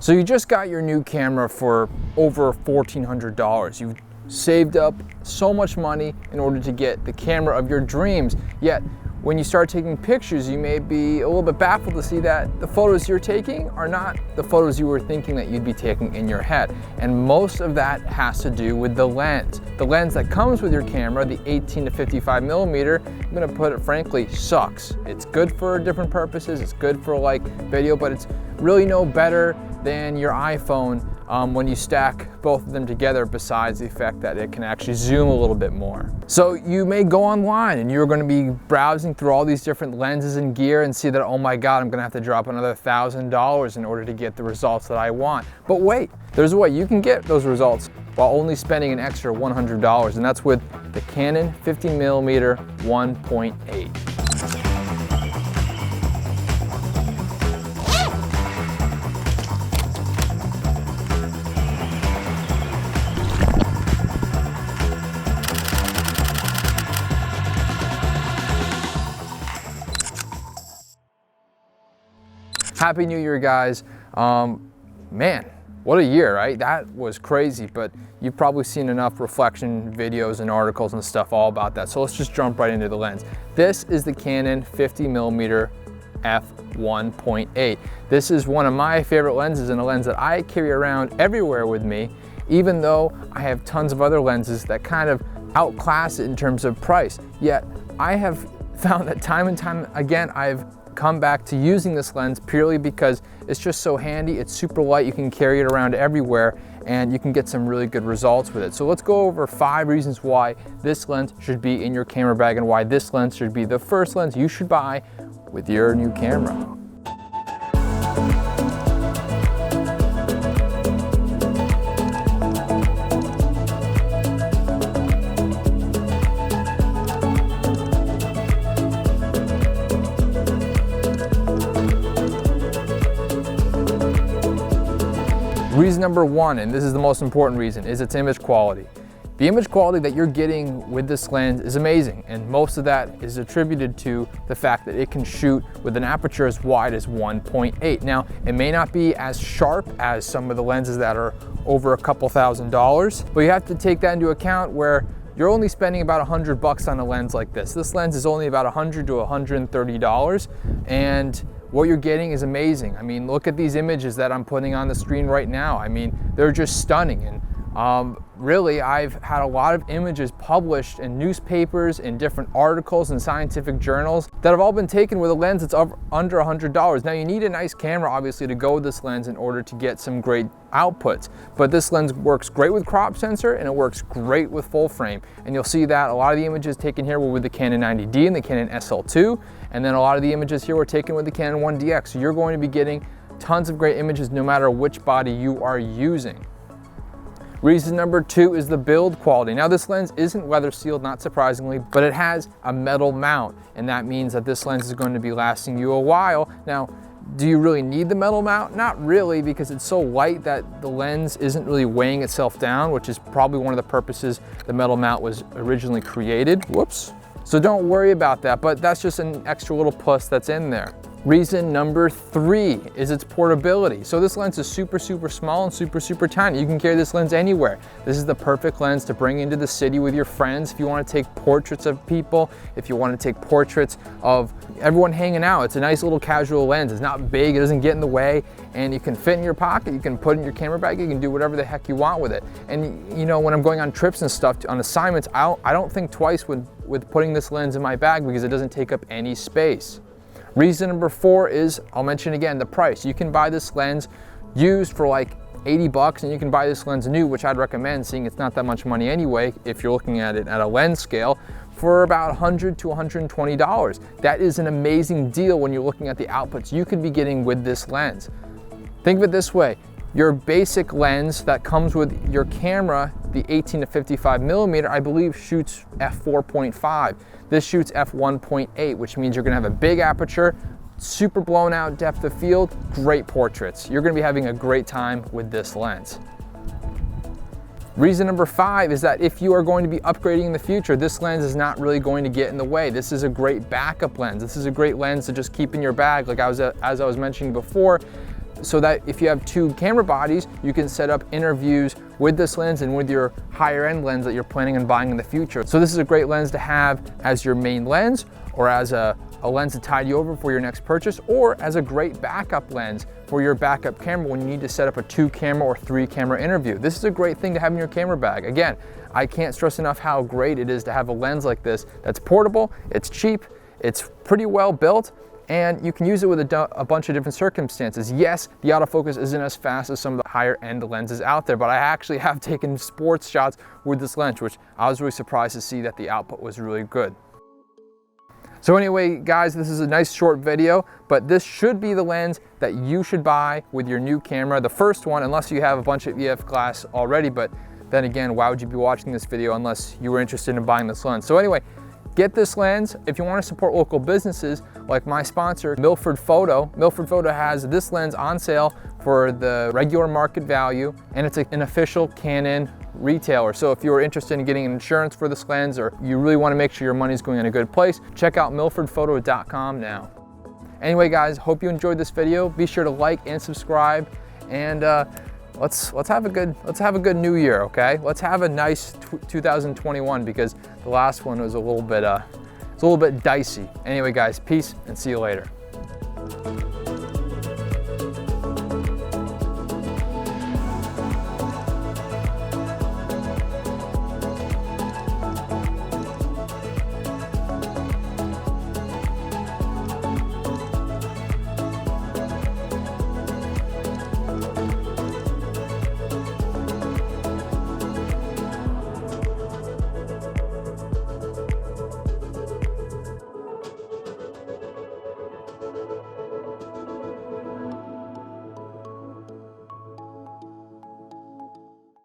So you just got your new camera for over $1,400. You've saved up so much money in order to get the camera of your dreams. Yet, when you start taking pictures, you may be a little bit baffled to see that the photos you're taking are not the photos you were thinking that you'd be taking in your head. And most of that has to do with the lens. The lens that comes with your camera, the 18 to 55mm, I'm gonna put it frankly, sucks. It's good for different purposes, it's good for like video, but it's really no better than your iPhone when you stack both of them together, besides the fact that it can actually zoom a little bit more. So you may go online and you're gonna be browsing through all these different lenses and gear and see that, oh my God, I'm gonna have to drop another $1,000 in order to get the results that I want. But wait, there's a way you can get those results while only spending an extra $100, and that's with the Canon 50mm 1.8. Happy New Year, guys. Man, what a year, right? That was crazy, but you've probably seen enough reflection videos and articles and stuff all about that. So let's just jump right into the lens. This is the Canon 50mm f1.8. This is one of my favorite lenses and a lens that I carry around everywhere with me, even though I have tons of other lenses that kind of outclass it in terms of price. Yet I have found that time and time again, I've come back to using this lens purely because it's just so handy. It's super light, you can carry it around everywhere, and you can get some really good results with it. So let's go over 5 reasons why this lens should be in your camera bag and why this lens should be the first lens you should buy with your new camera. Reason number 1, and this is the most important reason, is its image quality. The image quality that you're getting with this lens is amazing, and most of that is attributed to the fact that it can shoot with an aperture as wide as 1.8. Now, it may not be as sharp as some of the lenses that are over a couple $1,000s, but you have to take that into account where you're only spending about $100 on a lens like this. This lens is only about $100 to $130, and what you're getting is amazing. I mean, look at these images that I'm putting on the screen right now. I mean, they're just stunning. And really, I've had a lot of images published in newspapers, in different articles and scientific journals that have all been taken with a lens that's under $100. Now, you need a nice camera, obviously, to go with this lens in order to get some great outputs. But this lens works great with crop sensor, and it works great with full frame. And you'll see that a lot of the images taken here were with the Canon 90D and the Canon SL2. And then a lot of the images here were taken with the Canon 1DX. So you're going to be getting tons of great images no matter which body you are using. Reason number 2 is the build quality. Now, this lens isn't weather sealed, not surprisingly, but it has a metal mount, and that means that this lens is going to be lasting you a while. Now, do you really need the metal mount? Not really, because it's so light that the lens isn't really weighing itself down, which is probably one of the purposes the metal mount was originally created. Whoops. So don't worry about that, but that's just an extra little plus that's in there. Reason number 3 is its portability. So this lens is super small and super tiny. You can carry this lens anywhere. This is the perfect lens to bring into the city with your friends if you want to take portraits of people, if you want to take portraits of everyone hanging out. It's a nice little casual lens. It's not big, it doesn't get in the way, and you can fit in your pocket, you can put it in your camera bag, you can do whatever the heck you want with it. And you know, when I'm going on trips and stuff, on assignments, I don't think twice with putting this lens in my bag because it doesn't take up any space. Reason number 4 is, I'll mention again, the price. You can buy this lens used for like $80, and you can buy this lens new, which I'd recommend, seeing it's not that much money anyway, if you're looking at it at a lens scale, for about $100 to $120. That is an amazing deal when you're looking at the outputs you could be getting with this lens. Think of it this way. Your basic lens that comes with your camera, the 18 to 55mm, I believe shoots f4.5. This shoots f1.8, which means you're gonna have a big aperture, super blown out depth of field, great portraits. You're gonna be having a great time with this lens. Reason number 5 is that if you are going to be upgrading in the future, this lens is not really going to get in the way. This is a great backup lens. This is a great lens to just keep in your bag, like as I was mentioning before. so that if you have two camera bodies, you can set up interviews with this lens and with your higher end lens that you're planning on buying in the future. So this is a great lens to have as your main lens, or as a lens to tide you over for your next purchase, or as a great backup lens for your backup camera when you need to set up a 2-camera or 3-camera interview. This is a great thing to have in your camera bag. Again, I can't stress enough how great it is to have a lens like this that's portable, it's cheap, it's pretty well built, and you can use it with a bunch of different circumstances. Yes, the autofocus isn't as fast as some of the higher end lenses out there, but I actually have taken sports shots with this lens, which I was really surprised to see that the output was really good. So anyway, guys, this is a nice short video, but this should be the lens that you should buy with your new camera. The first one, unless you have a bunch of EF glass already, but then again, why would you be watching this video unless you were interested in buying this lens? So anyway, get this lens. If you want to support local businesses like my sponsor, Milford Photo. Milford Photo has this lens on sale for the regular market value, and it's an official Canon retailer. So if you're interested in getting insurance for this lens, or you really want to make sure your money's going in a good place, check out milfordphoto.com now. Anyway, guys, hope you enjoyed this video. Be sure to like and subscribe, and let's have a good new year, okay? Let's have a nice 2021, because the last one was a little bit dicey. Anyway, guys, peace and see you later.